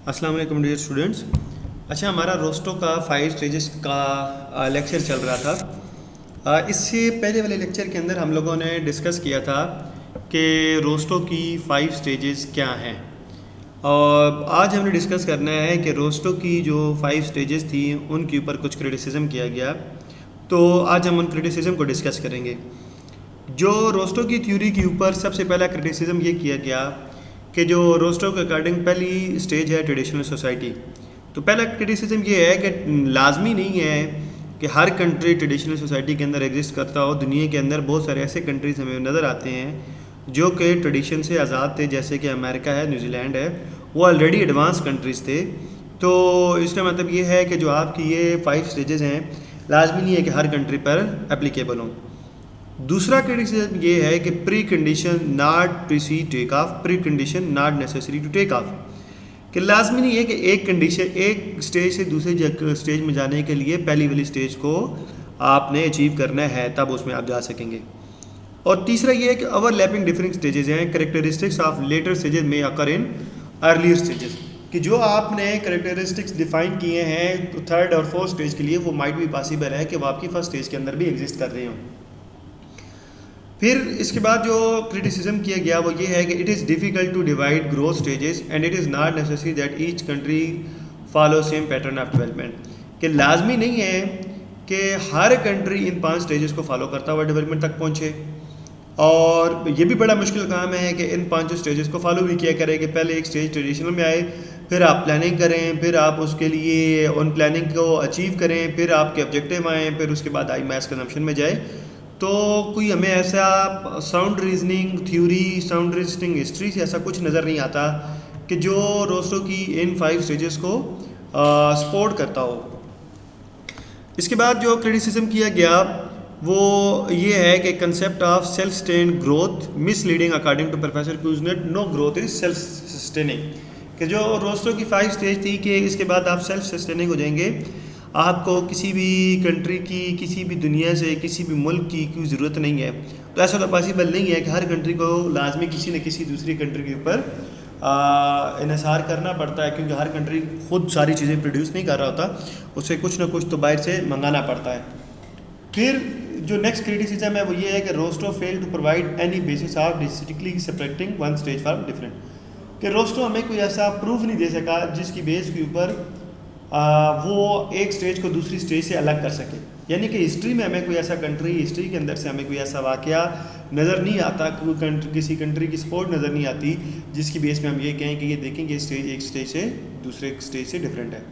अस्सलाम वालेकुम dear students. अच्छा, हमारा रोस्टो का 5 स्टेजेस का लेक्चर चल रहा था। इससे पहले वाले लेक्चर के अंदर हम लोगों ने डिस्कस किया था कि रोस्टो की 5 स्टेजेस क्या हैं, और आज हमने डिस्कस करना है कि रोस्टो की जो 5 स्टेजेस थी उनके ऊपर कुछ क्रिटिसिज्म किया गया। तो आज हम उन क्रिटिसिज्म को डिस्कस करेंगे। जो रोस्टो की थ्योरी के ऊपर सबसे पहला क्रिटिसिज्म ये किया गया कि जो रोस्टो के अकॉर्डिंग पहली स्टेज है ट्रेडिशनल सोसाइटी। तो पहला क्रिटिसिज्म ये है कि लाजमी नहीं है कि हर कंट्री ट्रेडिशनल सोसाइटी के अंदर एग्जिस्ट करता हो। दुनिया के अंदर बहुत सारे ऐसे कंट्रीज़ हमें नज़र आते हैं जो कि ट्रेडिशन से आज़ाद थे, जैसे कि अमेरिका है, न्यूजीलैंड है, वो ऑलरेडी एडवांस कंट्रीज़ थे। तो इसका मतलब ये है कि जो आपकी ये 5 स्टेजेस हैं लाजमी नहीं है कि हर कंट्री पर एप्लीकेबल हों। दूसरा क्रिटिसिज्म ये है कि precondition not precede take off, precondition not necessary to take off, कि लाजमी नहीं है कि एक कंडीशन एक स्टेज से दूसरे स्टेज में जाने के लिए पहली वाली स्टेज को आपने अचीव करना है, तब उसमें आप जा सकेंगे। और तीसरा ये है कि ओवरलैपिंग डिफरेंट स्टेजेस हैं, करेक्टरिस्टिक्स ऑफ लेटर स्टेजेस में अकर इन अर्लियर स्टेजेस, कि जो आपने करेक्टरिस्टिक्स डिफाइन किए हैं तो थर्ड और फोर्थ स्टेज के लिए वो माइट भी पॉसिबल है कि वो आपकी फर्स्ट स्टेज के अंदर भी एग्जिस्ट कर रहे हों। फिर इसके बाद जो क्रिटिसिज्म किया गया वो ये है कि it is difficult to divide growth stages and it is not necessary that each country follow same pattern of development, कि लाजमी नहीं है कि हर कंट्री इन 5 स्टेजेस को फॉलो करता हुआ डेवलपमेंट तक पहुँचे। और ये भी बड़ा मुश्किल काम है कि इन 5 स्टेजेस को फॉलो भी किया करें कि पहले एक स्टेज ट्रेडिशनल में आए, फिर आप प्लानिंग करें, फिर आप उसके लिए उन प्लानिंग को अचीव करें, फिर आपके ऑब्जेक्टिव आएँ, फिर उसके बाद आई मास कंजम्पशन में जाए। तो कोई हमें ऐसा sound reasoning theory, sound reasoning history से ऐसा कुछ नज़र नहीं आता कि जो रोस्टो की इन 5 स्टेजेस को सपोर्ट करता हो। इसके बाद जो क्रिटिसिज्म किया गया वो ये है कि concept of self sustained growth misleading according to professor Kuznets, no growth is self sustaining, कि जो रोस्टो की 5 स्टेज थी कि इसके बाद आप सेल्फ सस्टेनिंग हो जाएंगे, आपको किसी भी कंट्री की, किसी भी दुनिया से, किसी भी मुल्क की कोई ज़रूरत नहीं है। तो ऐसा तो पॉसिबल नहीं है कि हर कंट्री को लाजमी किसी न किसी दूसरी कंट्री के ऊपर इन्हिसार करना पड़ता है, क्योंकि हर कंट्री खुद सारी चीज़ें प्रोड्यूस नहीं कर रहा होता, उसे कुछ ना कुछ तो बाहर से मंगाना पड़ता है। फिर जो नेक्स्ट क्रिटिसिज्म है वो ये है कि Rostow fail to provide any basis of distinctly separating one stage from different, कि रोस्टो हमें कोई ऐसा प्रूफ नहीं दे सका जिसकी बेस के ऊपर वो एक स्टेज को दूसरी स्टेज से अलग कर सके। यानी कि हिस्ट्री में हमें कोई ऐसा कंट्री, हिस्ट्री के अंदर से हमें कोई ऐसा वाक़या नज़र नहीं आता, कोई किसी कंट्री की सपोर्ट नज़र नहीं आती जिसकी बेस पे हम ये कहें कि ये देखें कि स्टेज एक स्टेज से दूसरे स्टेज से डिफरेंट है।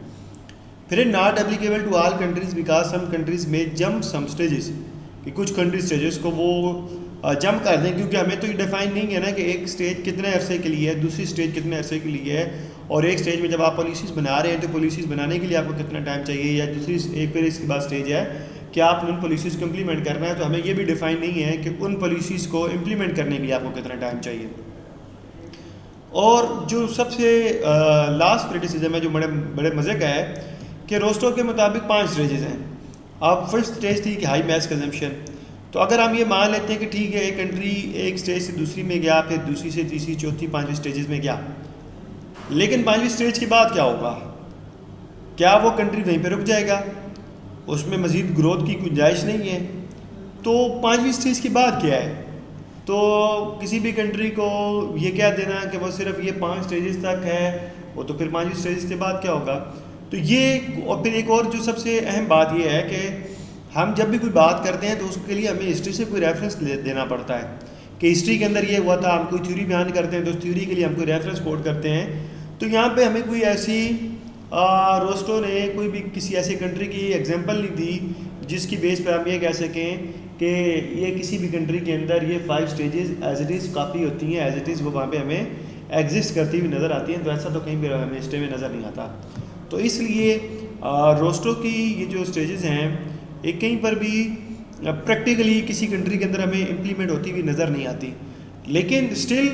फिर not applicable to all countries because some countries में जंप सम स्टेजेस, कि कुछ कंट्री स्टेजेस को वो जंप कर दें, क्योंकि हमें तो ये डिफाइन नहीं है ना कि एक स्टेज कितने अरसे के लिए है, दूसरी स्टेज कितने अरसे के लिए है, और एक स्टेज में जब आप पॉलिसीज़ बना रहे हैं तो पॉलिसीज़ बनाने के लिए आपको कितना टाइम चाहिए, या दूसरी एक फिर इसके बाद स्टेज है कि आपने उन पॉलिसीज़ को इम्प्लीमेंट करना है, तो हमें ये भी डिफाइन नहीं है कि उन पॉलिसीज़ को इम्प्लीमेंट करने के लिए आपको कितना टाइम चाहिए। और जो सबसे लास्ट क्रिटिसिज्म है जो बड़े बड़े मज़े का है कि रोस्टो के मुताबिक 5 स्टेजेस हैं। अब फर्स्ट स्टेज थी कि हाई मास कंजम्पशन, तो अगर हम ये मान लेते हैं कि ठीक है एक कंट्री एक स्टेज से दूसरी में गया, फिर दूसरी से तीसरी, चौथी, 5वीं स्टेजेस में गया, लेकिन 5वीं स्टेज के बाद क्या होगा? क्या वो कंट्री वहीं पर रुक जाएगा? उसमें मज़ीद ग्रोथ की गुंजाइश नहीं है। तो 5वीं स्टेज के बाद क्या है? तो किसी भी कंट्री को ये क्या देना कि वो सिर्फ ये 5 स्टेजेस तक है, वो तो फिर 5वीं स्टेज के बाद क्या होगा? तो ये, और फिर एक और जो सबसे अहम बात ये है कि हम जब भी कोई बात करते हैं तो उसके लिए हमें हिस्ट्री से कोई रेफरेंस देना पड़ता है कि हिस्ट्री के अंदर ये हुआ था। हम कोई थ्योरी बयान करते हैं तो उस थ्योरी के लिए हम कोई रेफरेंस कोट करते हैं। तो यहाँ पे हमें कोई ऐसी रोस्टो ने कोई भी किसी ऐसी कंट्री की एग्जांपल नहीं दी जिसकी बेस पे हम ये कह सकें कि ये किसी भी कंट्री के अंदर ये 5 stages as it is copy होती हैं, एज इट इज़ वो वहाँ पे हमें एग्जिस्ट करती हुई नज़र आती हैं। तो ऐसा तो कहीं भी हमें हिस्ट्री में नज़र नहीं आता। तो इसलिए रोस्टो की ये जो स्टेजेस हैं एक कहीं पर भी प्रैक्टिकली किसी कंट्री के अंदर हमें इम्प्लीमेंट होती हुई नज़र नहीं आती। लेकिन स्टिल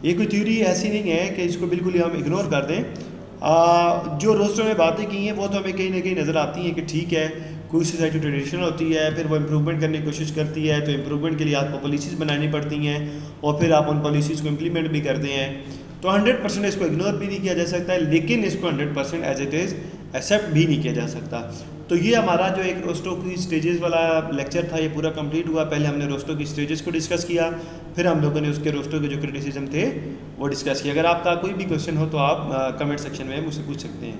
ये कोई थ्योरी ऐसी नहीं है कि इसको बिल्कुल ही हम इग्नोर कर दें। जो रोस्टो में बातें की हैं वो तो हमें कहीं ना कहीं नज़र आती हैं कि ठीक है, कोई सोसाइटी ट्रेडिशनल होती है, फिर वो इम्प्रूवमेंट करने की कोशिश करती है, तो इम्प्रूवमेंट के लिए आपको पॉलिसीज़ बनानी पड़ती हैं और फिर आप उन पॉलिसीज़ को इम्प्लीमेंट भी करते हैं। तो 100% इसको इग्नोर भी नहीं किया जा सकता है, लेकिन इसको 100% एज इट इज़ एक्सेप्ट भी नहीं किया जा सकता। तो ये हमारा जो एक रोस्टो की स्टेजेस वाला लेक्चर था ये पूरा कंप्लीट हुआ। पहले हमने रोस्टो की स्टेजेस को डिस्कस किया, फिर हम लोगों ने उसके रोस्टो के जो क्रिटिसिज्म थे वो डिस्कस किया। अगर आपका कोई भी क्वेश्चन हो तो आप कमेंट सेक्शन में मुझसे पूछ सकते हैं।